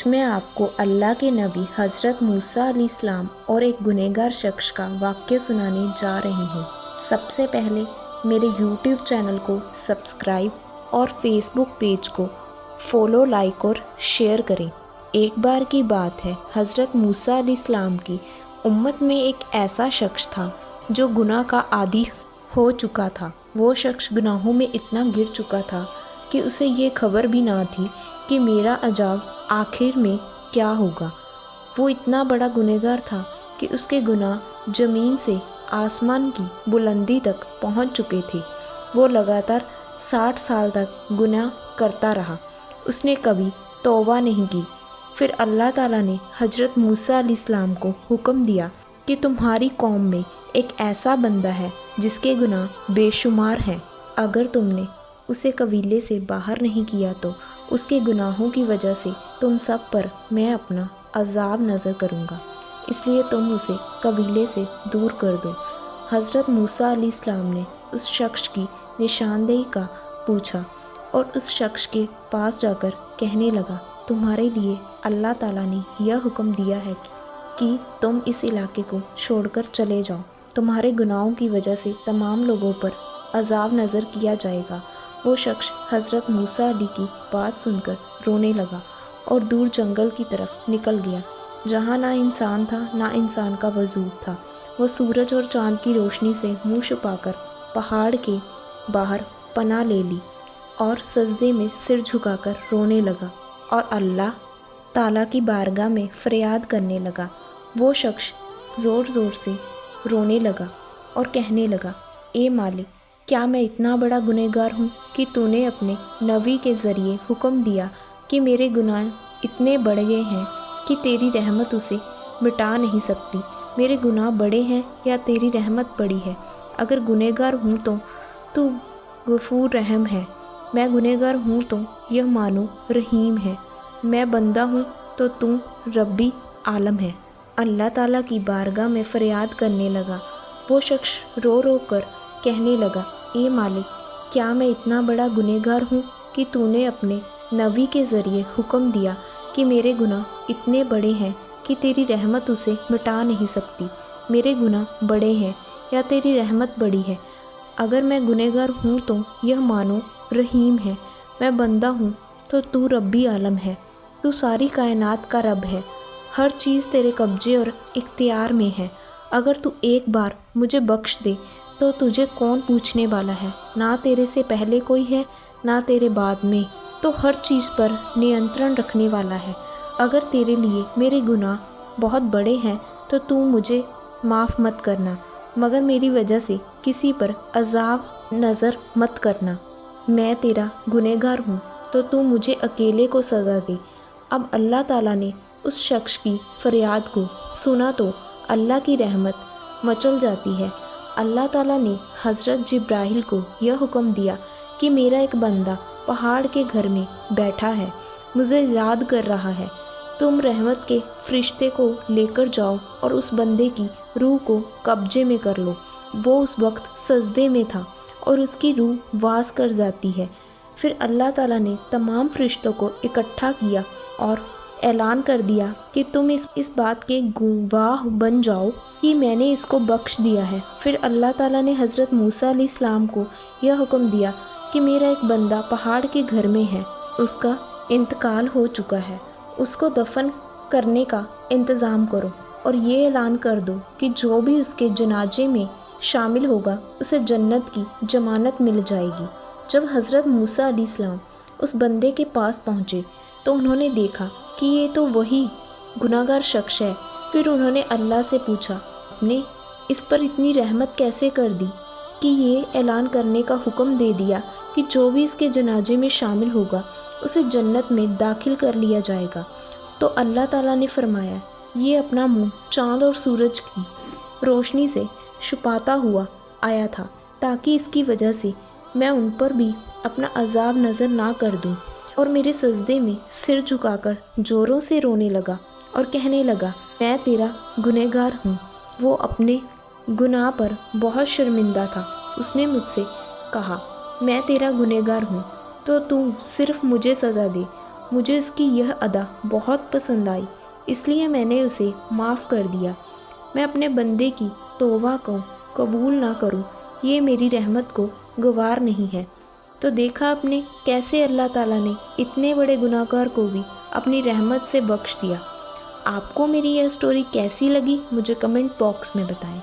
آج میں آپ کو اللہ کے نبی حضرت موسیٰ علیہ السلام اور ایک گنہگار شخص کا واقعہ سنانے جا رہی ہوں۔ سب سے پہلے میرے یوٹیوب چینل کو سبسکرائب اور فیس بک پیج کو فالو، لائک اور شیئر کریں۔ ایک بار کی بات ہے، حضرت موسیٰ علیہ السلام کی امت میں ایک ایسا شخص تھا جو گناہ کا عادی ہو چکا تھا۔ وہ شخص گناہوں میں اتنا گر چکا تھا کہ اسے یہ خبر بھی نہ تھی کہ میرا عذاب آخر میں کیا ہوگا۔ وہ اتنا بڑا گنہگار تھا کہ اس کے گناہ زمین سے آسمان کی بلندی تک پہنچ چکے تھے۔ وہ لگاتار 60 سال تک گناہ کرتا رہا۔ اس نے کبھی توبہ نہیں کی۔ پھر اللہ تعالیٰ نے حضرت موسیٰ علیہ السلام کو حکم دیا کہ تمہاری قوم میں ایک ایسا بندہ ہے جس کے گناہ بے شمار ہیں۔ اگر تم نے اسے قبیلے سے باہر نہیں کیا تو اس کے گناہوں کی وجہ سے تم سب پر میں اپنا عذاب نازل کروں گا، اس لیے تم اسے قبیلے سے دور کر دو۔ حضرت موسیٰ علیہ السلام نے اس شخص کی نشاندہی کا پوچھا اور اس شخص کے پاس جا کر کہنے لگا، تمہارے لیے اللہ تعالیٰ نے یہ حکم دیا ہے کہ تم اس علاقے کو چھوڑ کر چلے جاؤ۔ تمہارے گناہوں کی وجہ سے تمام لوگوں پر عذاب نازل کیا جائے گا۔ وہ شخص حضرت موسیٰ علیہ کی بات سن کر رونے لگا اور دور جنگل کی طرف نکل گیا، جہاں نہ انسان تھا نہ انسان کا وجود تھا۔ وہ سورج اور چاند کی روشنی سے منہ چھپا کر پہاڑ کے باہر پناہ لے لی اور سجدے میں سر جھکا کر رونے لگا اور اللہ تعالیٰ کی بارگاہ میں فریاد کرنے لگا۔ وہ شخص زور زور سے رونے لگا اور کہنے لگا، اے مالک، کیا میں اتنا بڑا گنہگار ہوں کہ تو نے اپنے نبی کے ذریعے حکم دیا کہ میرے گناہ اتنے بڑھ گئے ہیں کہ تیری رحمت اسے مٹا نہیں سکتی؟ میرے گناہ بڑے ہیں یا تیری رحمت بڑی ہے؟ اگر گنہگار ہوں تو غفور رحم ہے، میں گنہگار ہوں تو یہ مانو رحیم ہے، میں بندہ ہوں تو ربی عالم ہے۔ اللہ تعالیٰ کی بارگاہ میں فریاد کرنے لگا۔ وہ شخص رو رو کر کہنے لگا، اے مالک، کیا میں اتنا بڑا گنہگار ہوں کہ تو نے اپنے نبی کے ذریعے حکم دیا کہ میرے گناہ اتنے بڑے ہیں کہ تیری رحمت اسے مٹا نہیں سکتی؟ میرے گناہ بڑے ہیں یا تیری رحمت بڑی ہے؟ اگر میں گنہگار ہوں تو یہ مانو رحیم ہے، میں بندہ ہوں تو ربی عالم ہے، تو ساری کائنات کا رب ہے، ہر چیز تیرے قبضے اور اختیار میں ہے۔ اگر تو ایک بار مجھے بخش دے تو تجھے کون پوچھنے والا ہے؟ نہ تیرے سے پہلے کوئی ہے نہ تیرے بعد میں، تو ہر چیز پر نینترن رکھنے والا ہے۔ اگر تیرے لیے میرے گناہ بہت بڑے ہیں تو مجھے معاف مت کرنا، مگر میری وجہ سے کسی پر عذاب نازل مت کرنا۔ میں تیرا گنہگار ہوں تو مجھے اکیلے کو سزا دے۔ اب اللہ تعالیٰ نے اس شخص کی فریاد کو سنا تو اللہ کی رحمت مچل جاتی ہے۔ اللہ تعالیٰ نے حضرت جبرائیل کو یہ حکم دیا کہ میرا ایک بندہ پہاڑ کے گھر میں بیٹھا ہے، مجھے یاد کر رہا ہے، تم رحمت کے فرشتے کو لے کر جاؤ اور اس بندے کی روح کو قبضے میں کر لو۔ وہ اس وقت سجدے میں تھا اور اس کی روح واس کر جاتی ہے۔ پھر اللہ تعالیٰ نے تمام فرشتوں کو اکٹھا کیا اور اعلان کر دیا کہ تم اس بات کے گواہ بن جاؤ کہ میں نے اس کو بخش دیا ہے۔ پھر اللہ تعالیٰ نے حضرت موسیٰ علیہ السلام کو یہ حکم دیا کہ میرا ایک بندہ پہاڑ کے گھر میں ہے، اس کا انتقال ہو چکا ہے، اس کو دفن کرنے کا انتظام کرو اور یہ اعلان کر دو کہ جو بھی اس کے جنازے میں شامل ہوگا اسے جنت کی ضمانت مل جائے گی۔ جب حضرت موسیٰ علیہ السلام اس بندے کے پاس پہنچے تو انہوں نے دیکھا کہ یہ تو وہی گنہگار شخص ہے۔ پھر انہوں نے اللہ سے پوچھا، آپ نے اس پر اتنی رحمت کیسے کر دی کہ یہ اعلان کرنے کا حکم دے دیا کہ جو بھی اس کے جنازے میں شامل ہوگا اسے جنت میں داخل کر لیا جائے گا؟ تو اللہ تعالیٰ نے فرمایا، یہ اپنا منہ چاند اور سورج کی روشنی سے چھپاتا ہوا آیا تھا تاکہ اس کی وجہ سے میں ان پر بھی اپنا عذاب نظر نہ کر دوں۔ اور میرے سجدے میں سر جھکا کر زوروں سے رونے لگا اور کہنے لگا، میں تیرا گنہگار ہوں۔ وہ اپنے گناہ پر بہت شرمندہ تھا۔ اس نے مجھ سے کہا، میں تیرا گنہگار ہوں تو صرف مجھے سزا دے مجھے اس کی یہ ادا بہت پسند آئی، اس لیے میں نے اسے معاف کر دیا۔ میں اپنے بندے کی توبہ کو قبول نہ کروں، یہ میری رحمت کو گوار نہیں ہے۔ تو دیکھا آپ نے کیسے اللہ تعالیٰ نے اتنے بڑے گناہ گار کو بھی اپنی رحمت سے بخش دیا۔ آپ کو میری یہ سٹوری کیسی لگی مجھے کمنٹ باکس میں بتائیں۔